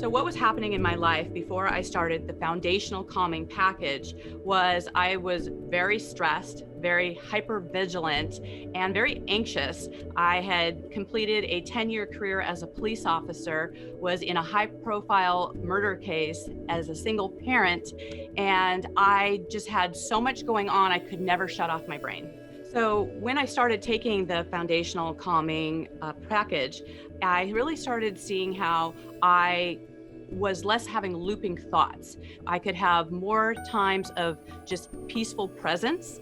So what was happening in my life before I started the foundational calming package was I was very stressed, very hypervigilant, and very anxious. I had completed a 10-year career as a police officer, was in a high-profile murder case as a single parent, and I just had so much going on I could never shut off my brain. So when I started taking the foundational calming package, I really started seeing how I was less having looping thoughts. I could have more times of just peaceful presence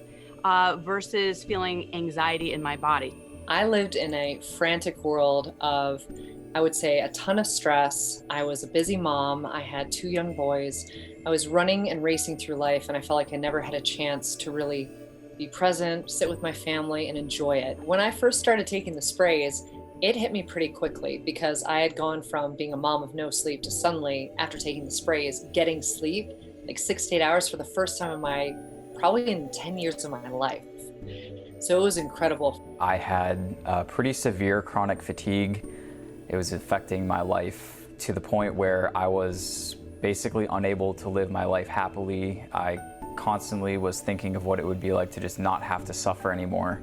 versus feeling anxiety in my body. I lived in a frantic world of, I would say, a ton of stress. I was a busy mom. I had 2 young boys. I was running and racing through life, and I felt like I never had a chance to really be present, sit with my family, and enjoy it. When I first started taking the sprays, it hit me pretty quickly because I had gone from being a mom of no sleep to suddenly, after taking the sprays, getting sleep, like 6 to 8 hours for the first time probably in 10 years of my life. So it was incredible. I had pretty severe chronic fatigue. It was affecting my life to the point where I was basically unable to live my life happily. I constantly was thinking of what it would be like to just not have to suffer anymore.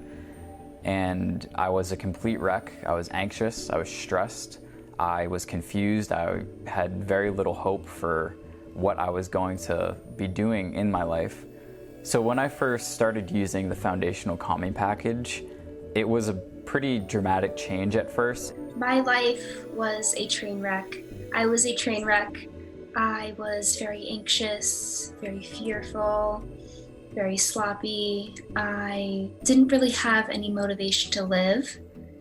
And I was a complete wreck. I was anxious, I was stressed, I was confused, I had very little hope for what I was going to be doing in my life. So when I first started using the foundational calming package, it was a pretty dramatic change at first. My life was a train wreck. I was a train wreck. I was very anxious, very fearful, very sloppy. I didn't really have any motivation to live.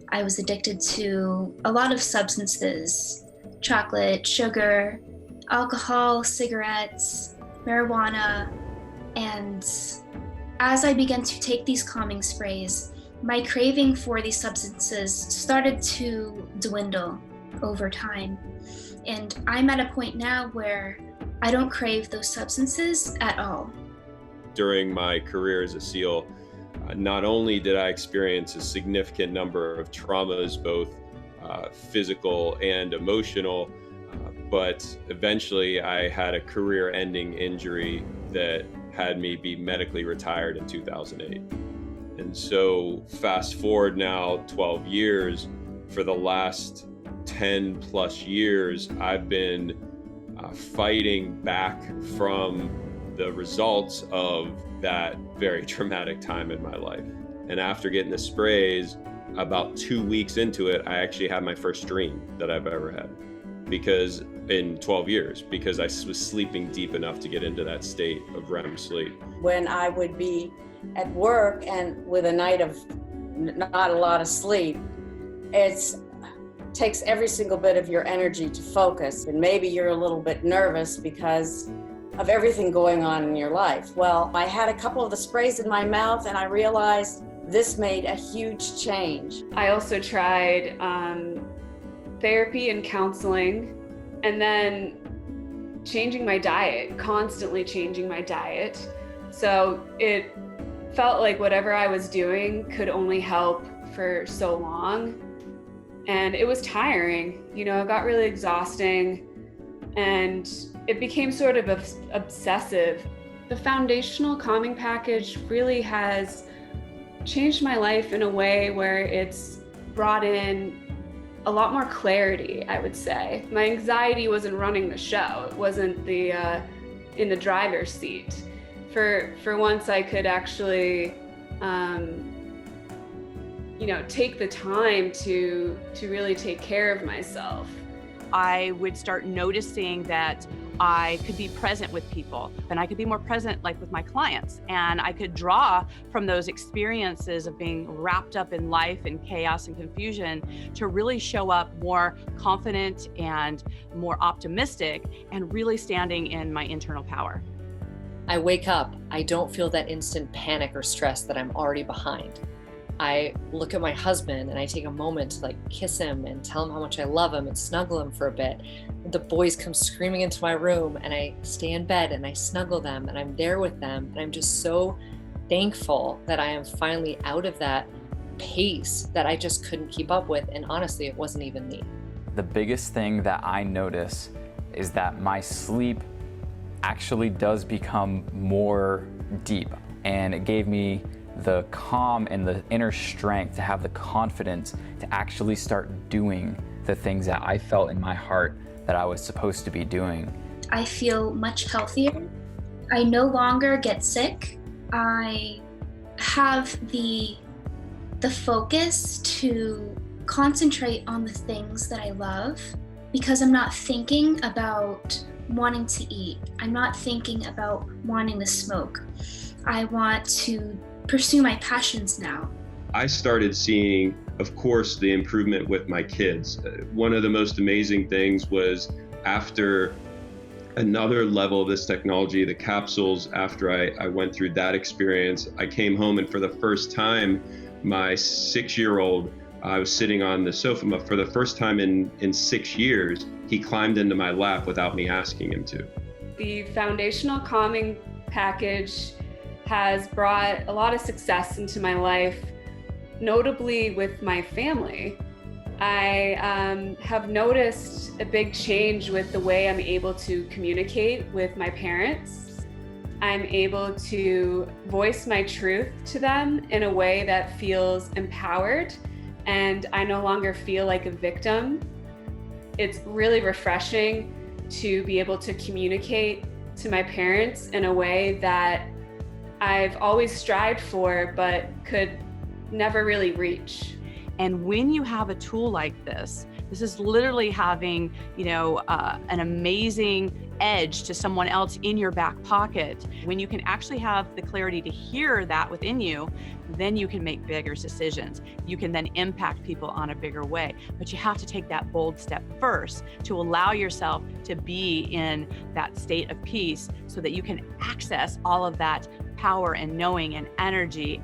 I was addicted to a lot of substances: chocolate, sugar, alcohol, cigarettes, marijuana. And as I began to take these calming sprays, my craving for these substances started to dwindle over time. And I'm at a point now where I don't crave those substances at all. During my career as a SEAL, not only did I experience a significant number of traumas, both physical and emotional, but eventually I had a career-ending injury that had me be medically retired in 2008. And so fast forward now 12 years, for the last 10 plus years, I've been fighting back from the results of that very traumatic time in my life. And after getting the sprays, about 2 weeks into it, I actually had my first dream that I've ever had, because in 12 years, because I was sleeping deep enough to get into that state of REM sleep. When I would be at work and with a night of not a lot of sleep, it takes every single bit of your energy to focus. And maybe you're a little bit nervous because of everything going on in your life. Well, I had a couple of the sprays in my mouth and I realized this made a huge change. I also tried therapy and counseling, and then changing my diet, constantly changing my diet. So it felt like whatever I was doing could only help for so long. And it was tiring, it got really exhausting, and it became sort of obsessive. The foundational calming package really has changed my life in a way where it's brought in a lot more clarity, I would say. My anxiety wasn't running the show. It wasn't in the driver's seat. For once, I could actually, take the time to really take care of myself. I would start noticing that I could be present with people, and I could be more present like with my clients, and I could draw from those experiences of being wrapped up in life and chaos and confusion to really show up more confident and more optimistic and really standing in my internal power. I wake up, I don't feel that instant panic or stress that I'm already behind. I look at my husband and I take a moment to kiss him and tell him how much I love him and snuggle him for a bit. The boys come screaming into my room and I stay in bed and I snuggle them and I'm there with them. And I'm just so thankful that I am finally out of that pace that I just couldn't keep up with. And honestly, it wasn't even me. The biggest thing that I notice is that my sleep actually does become more deep, and it gave me the calm and the inner strength to have the confidence to actually start doing the things that I felt in my heart that I was supposed to be doing. I feel much healthier. I no longer get sick. I have the focus to concentrate on the things that I love, because I'm not thinking about wanting to eat. I'm not thinking about wanting to smoke. I want to pursue my passions now. I started seeing, of course, the improvement with my kids. One of the most amazing things was after another level of this technology, the capsules, after I went through that experience, I came home, and for the first time, my 6-year-old, I was sitting on the sofa, but for the first time in 6 years, he climbed into my lap without me asking him to. The foundational calming package has brought a lot of success into my life, notably with my family. I have noticed a big change with the way I'm able to communicate with my parents. I'm able to voice my truth to them in a way that feels empowered, and I no longer feel like a victim. It's really refreshing to be able to communicate to my parents in a way that I've always strived for, but could never really reach. And when you have a tool like this is literally having, an amazing edge to someone else in your back pocket. When you can actually have the clarity to hear that within you, then you can make bigger decisions. You can then impact people on a bigger way. But you have to take that bold step first to allow yourself to be in that state of peace so that you can access all of that power and knowing and energy.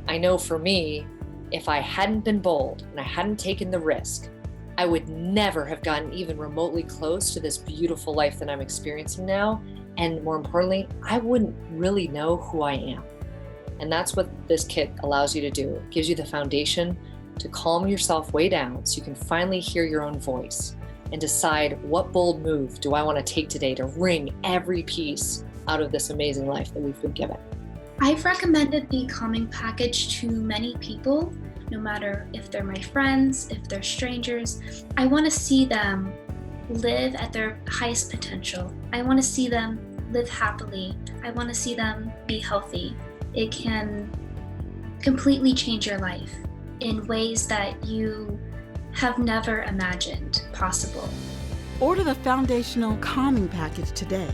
I know for me, if I hadn't been bold and I hadn't taken the risk, I would never have gotten even remotely close to this beautiful life that I'm experiencing now. And more importantly, I wouldn't really know who I am. And that's what this kit allows you to do. It gives you the foundation to calm yourself way down so you can finally hear your own voice and decide, what bold move do I want to take today to wring every piece out of this amazing life that we've been given. I've recommended the calming package to many people, no matter if they're my friends, if they're strangers. I want to see them live at their highest potential. I want to see them live happily. I want to see them be healthy. It can completely change your life in ways that you have never imagined possible. Order the foundational calming package today.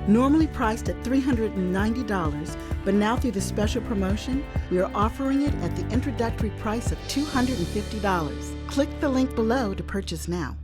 Normally priced at $390, but now through the special promotion, we are offering it at the introductory price of $250. Click the link below to purchase now.